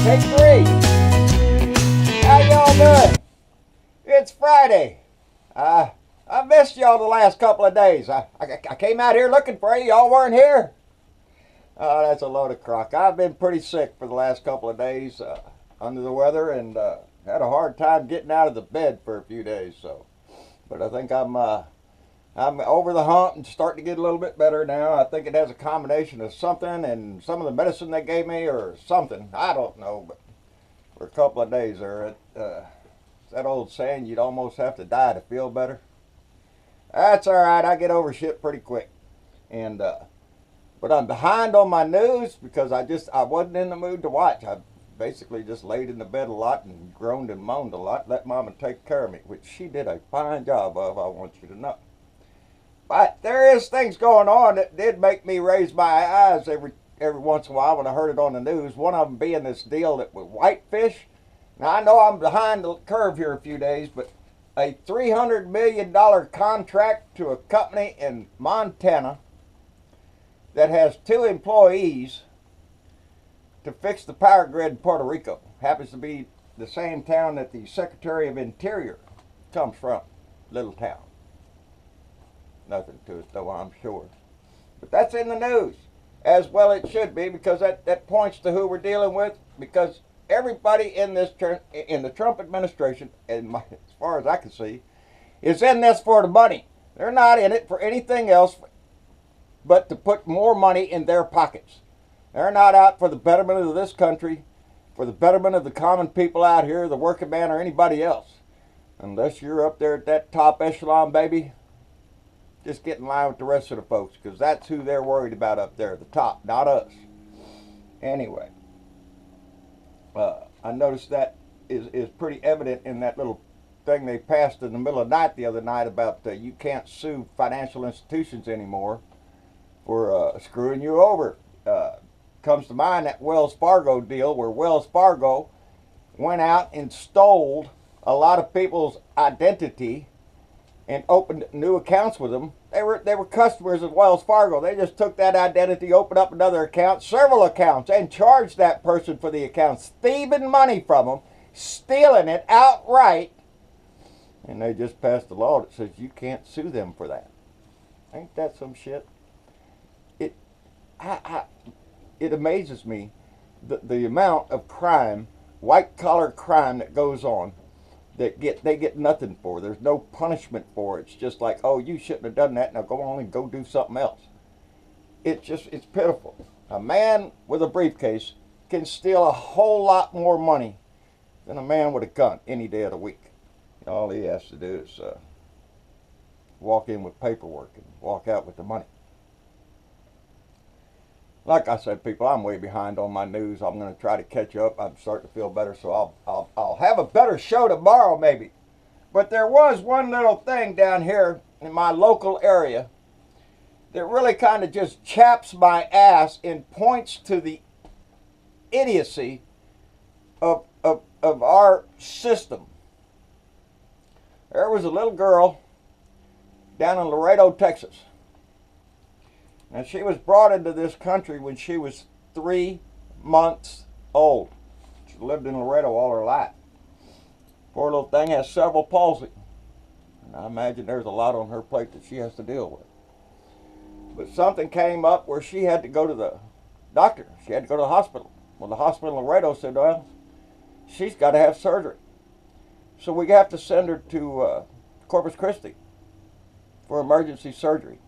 Take 3. How y'all doing? It's Friday. I missed y'all the last couple of days. I came out here looking for you. Y'all weren't here. Oh, that's a load of crock. I've been pretty sick for the last couple of days, under the weather, and had a hard time getting out of the bed for a few days. So, but I think I'm over the hump and starting to get a little bit better now. I think it has a combination of something and some of the medicine they gave me or something. I don't know, but for a couple of days there, that old saying, you'd almost have to die to feel better. That's all right. I get over shit pretty quick, and but I'm behind on my news because I wasn't in the mood to watch. I basically just laid in the bed a lot and groaned and moaned a lot. Let Mama take care of me, which she did a fine job of, I want you to know. But there is things going on that did make me raise my eyes every once in a while when I heard it on the news. One of them being this deal that with whitefish. Now I know I'm behind the curve here a few days, but a $300 million contract to a company in Montana that has 2 employees to fix the power grid in Puerto Rico. Happens to be the same town that the Secretary of Interior comes from. Little town. Nothing to it though, I'm sure. But that's in the news. As well it should be, because that points to who we're dealing with. Because everybody in the Trump administration, as far as I can see, is in this for the money. They're not in it for anything else but to put more money in their pockets. They're not out for the betterment of this country, for the betterment of the common people out here, the working man, or anybody else. Unless you're up there at that top echelon, baby, just get in line with the rest of the folks, because that's who they're worried about up there at the top, not us. Anyway, I noticed that is pretty evident in that little thing they passed in the middle of the night the other night about you can't sue financial institutions anymore for screwing you over. Comes to mind that Wells Fargo deal where Wells Fargo went out and stole a lot of people's identity and opened new accounts with them. They were customers of Wells Fargo. They just took that identity, opened up another account, several accounts, and charged that person for the accounts, thieving money from them, stealing it outright. And they just passed a law that says you can't sue them for that. Ain't that some shit? It amazes me the amount of crime, white collar crime that goes on that they get nothing for. There's no punishment for it. It's just like, oh, you shouldn't have done that. Now go on and go do something else. It's pitiful. A man with a briefcase can steal a whole lot more money than a man with a gun any day of the week. All he has to do is walk in with paperwork and walk out with the money. Like I said, people, I'm way behind on my news. I'm going to try to catch up. I'm starting to feel better, so I'll have a better show tomorrow maybe. But there was one little thing down here in my local area that really kind of just chaps my ass and points to the idiocy of our system. There was a little girl down in Laredo, Texas. And she was brought into this country when she was 3 months old. She lived in Laredo all her life. Poor little thing has cerebral palsy. And I imagine there's a lot on her plate that she has to deal with. But something came up where she had to go to the doctor. She had to go to the hospital. Well, the hospital in Laredo said, well, she's got to have surgery. So we have to send her to Corpus Christi for emergency surgery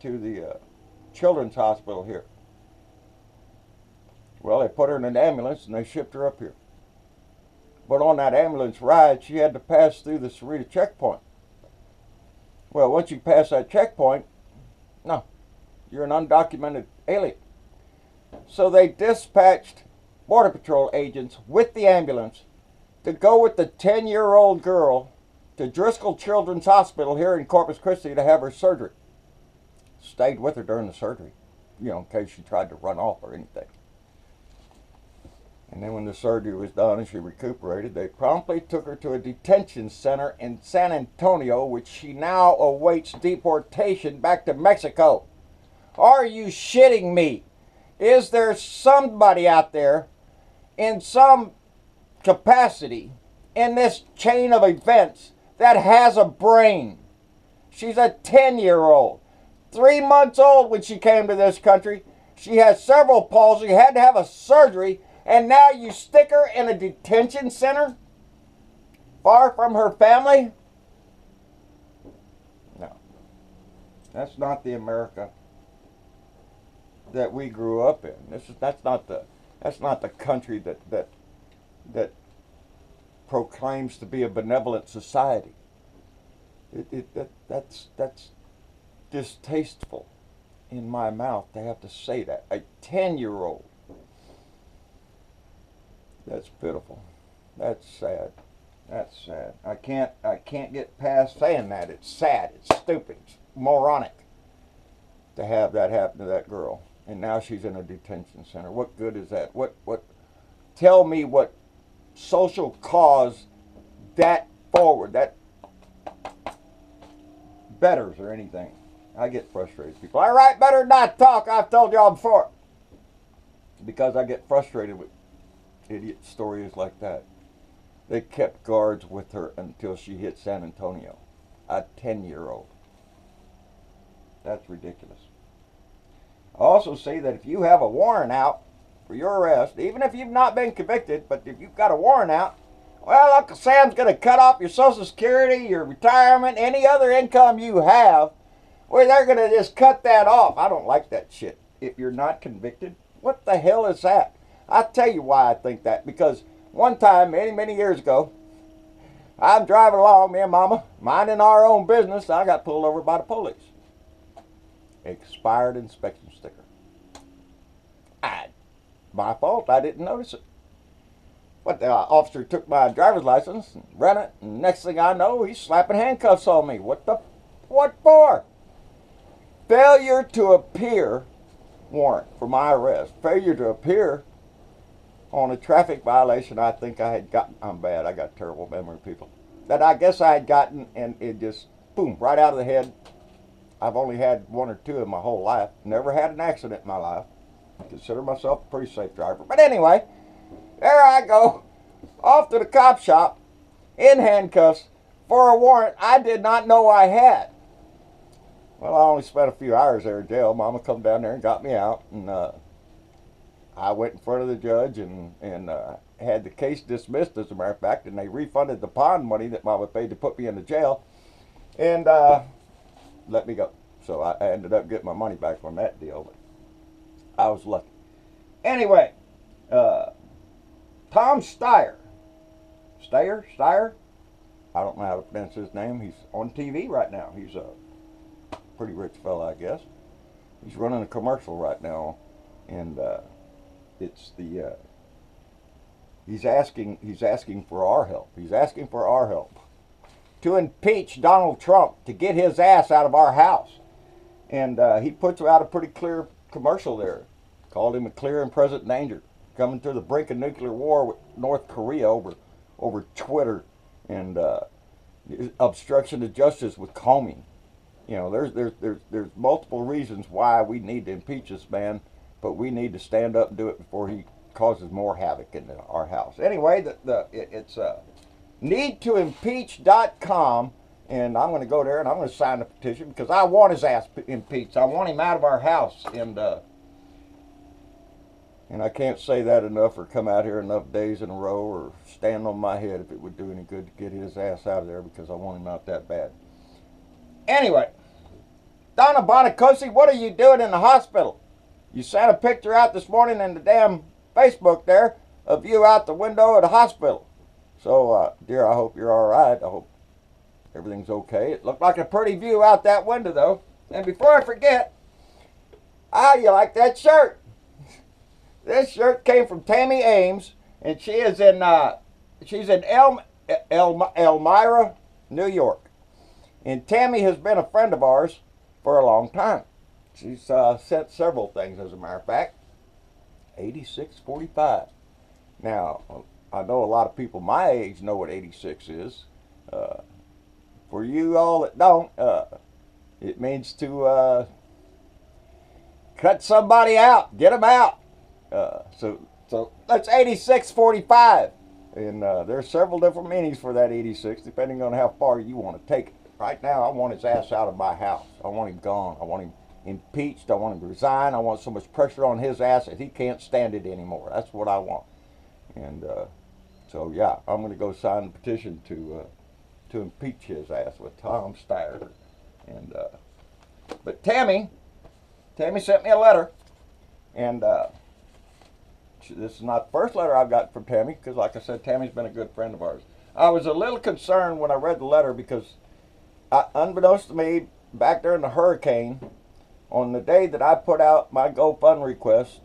to the children's hospital here. Well, they put her in an ambulance and they shipped her up here. But on that ambulance ride, she had to pass through the Sarita checkpoint. Well, once you pass that checkpoint, no, you're an undocumented alien. So they dispatched Border Patrol agents with the ambulance to go with the 10-year-old girl to Driscoll Children's Hospital here in Corpus Christi to have her surgery. Stayed with her during the surgery, in case she tried to run off or anything. And then when the surgery was done and she recuperated, they promptly took her to a detention center in San Antonio, which she now awaits deportation back to Mexico. Are you shitting me? Is there somebody out there in some capacity in this chain of events that has a brain. She's a 10-year-old. 3 months old when she came to this country. She has cerebral palsy, had to have a surgery, and now you stick her in a detention center? Far from her family? No. That's not the America that we grew up in. That's not the country that proclaims to be a benevolent society. That's distasteful in my mouth to have to say that. A 10-year-old. That's pitiful. That's sad. That's sad. I can't get past saying that. It's sad. It's stupid. It's moronic to have that happen to that girl. And now she's in a detention center. What good is that? What tell me what social cause that forward, that betters or anything. I get frustrated. People, I write better than I talk. I've told y'all before. Because I get frustrated with idiot stories like that. They kept guards with her until she hit San Antonio. A 10-year-old. That's ridiculous. I also say that if you have a warrant out for your arrest, even if you've not been convicted, but if you've got a warrant out, well, Uncle Sam's going to cut off your Social Security, your retirement, any other income you have. Well, they're going to just cut that off. I don't like that shit. If you're not convicted, what the hell is that? I'll tell you why I think that. Because one time, many years ago, I'm driving along, me and Mama, minding our own business. I got pulled over by the police. Expired inspection sticker. My fault. I didn't notice it. But the officer took my driver's license and ran it. And next thing I know, he's slapping handcuffs on me. What for? Failure to appear warrant for my arrest. Failure to appear on a traffic violation I think I had gotten. I'm bad. I got terrible memory, people. That I guess I had gotten, and it just, boom, right out of the head. I've only had one or two in my whole life. Never had an accident in my life. I consider myself a pretty safe driver. But anyway, there I go, off to the cop shop, in handcuffs, for a warrant I did not know I had. Well, I only spent a few hours there in jail. Mama come down there and got me out, and I went in front of the judge and had the case dismissed, as a matter of fact, and they refunded the bond money that Mama paid to put me in the jail, and let me go. So I ended up getting my money back on that deal, but I was lucky. Anyway, Tom Steyer, I don't know how to pronounce his name. He's on TV right now. He's a pretty rich fella, I guess. He's running a commercial right now, and it's the he's asking for our help. He's asking for our help to impeach Donald Trump, to get his ass out of our house. And he puts out a pretty clear commercial there. Called him a clear and present danger, coming to the brink of nuclear war with North Korea over Twitter, and obstruction of justice with Comey. You know, there's multiple reasons why we need to impeach this man, but we need to stand up and do it before he causes more havoc in our house. Anyway, it's needtoimpeach.com, and I'm going to go there and I'm going to sign the petition because I want his ass impeached. I want him out of our house, and I can't say that enough, or come out here enough days in a row, or stand on my head if it would do any good to get his ass out of there, because I want him out that bad. Anyway, Donna Bonacosi, what are you doing in the hospital? You sent a picture out this morning in the damn Facebook there of you out the window of the hospital. So, dear, I hope you're all right. I hope everything's okay. It looked like a pretty view out that window, though. And before I forget, how you like that shirt? This shirt came from Tammy Ames, and she is in she's in Elmira, New York. And Tammy has been a friend of ours for a long time. She's sent several things, as a matter of fact. 8645. Now, I know a lot of people my age know what 86 is. For you all that don't, it means to cut somebody out, get them out. So So that's 8645. And there's several different meanings for that 86, depending on how far you want to take it. Right now, I want his ass out of my house. I want him gone. I want him impeached. I want him to resign. I want so much pressure on his ass that he can't stand it anymore. That's what I want. And so, yeah, I'm going to go sign the petition to impeach his ass with Tom Steyer. And but Tammy sent me a letter, and this is not the first letter I've got from Tammy, because like I said, Tammy's been a good friend of ours. I was a little concerned when I read the letter because, unbeknownst to me, back during the hurricane, on the day that I put out my GoFundMe request,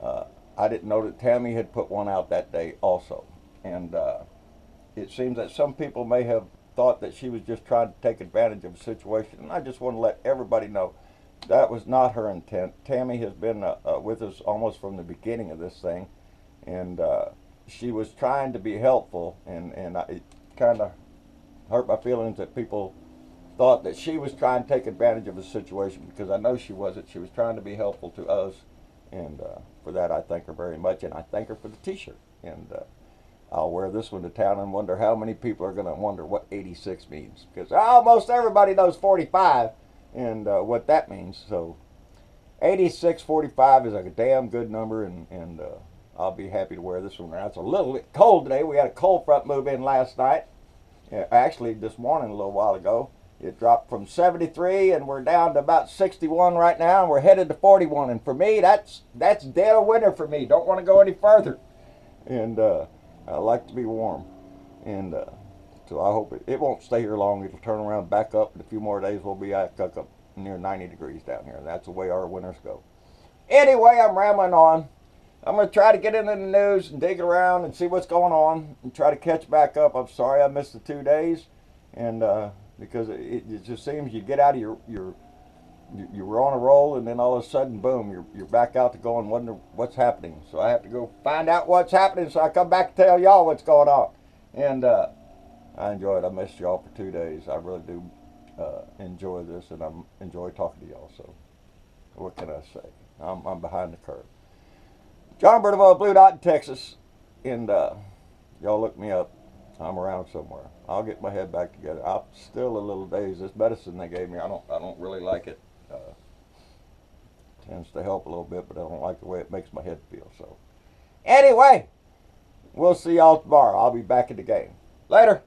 I didn't know that Tammy had put one out that day also. And it seems that some people may have thought that she was just trying to take advantage of the situation. And I just want to let everybody know that was not her intent. Tammy has been with us almost from the beginning of this thing, and she was trying to be helpful, and it kind of hurt my feelings that people thought that she was trying to take advantage of the situation, because I know she wasn't. She was trying to be helpful to us, and for that I thank her very much, and I thank her for the t-shirt. And I'll wear this one to town and wonder how many people are going to wonder what 86 means, because almost everybody knows 45 and what that means. So 8645 is a damn good number, and I'll be happy to wear this one around. It's a little bit cold today. We had a cold front move in last night. Actually, this morning, a little while ago, it dropped from 73, and we're down to about 61 right now, and we're headed to 41. And for me, that's dead of winter for me. Don't want to go any further. And I like to be warm. And so I hope it won't stay here long. It'll turn around back up. In a few more days, we'll be up near 90 degrees down here. And that's the way our winters go. Anyway, I'm rambling on. I'm going to try to get into the news and dig around and see what's going on and try to catch back up. I'm sorry I missed the 2 days. And because it just seems you get out of you were on a roll, and then all of a sudden, boom, you're back out to go and wonder what's happening. So I have to go find out what's happening, so I come back to tell y'all what's going on. And I enjoy it. I missed y'all for 2 days. I really do enjoy this, and I enjoy talking to y'all. So what can I say? I'm behind the curve. John Bernaville, Blue Dot in Texas, and y'all look me up. I'm around somewhere. I'll get my head back together. I'm still a little dazed. This medicine they gave me, I don't really like it. Tends to help a little bit, but I don't like the way it makes my head feel. So anyway, we'll see y'all tomorrow. I'll be back in the game. Later.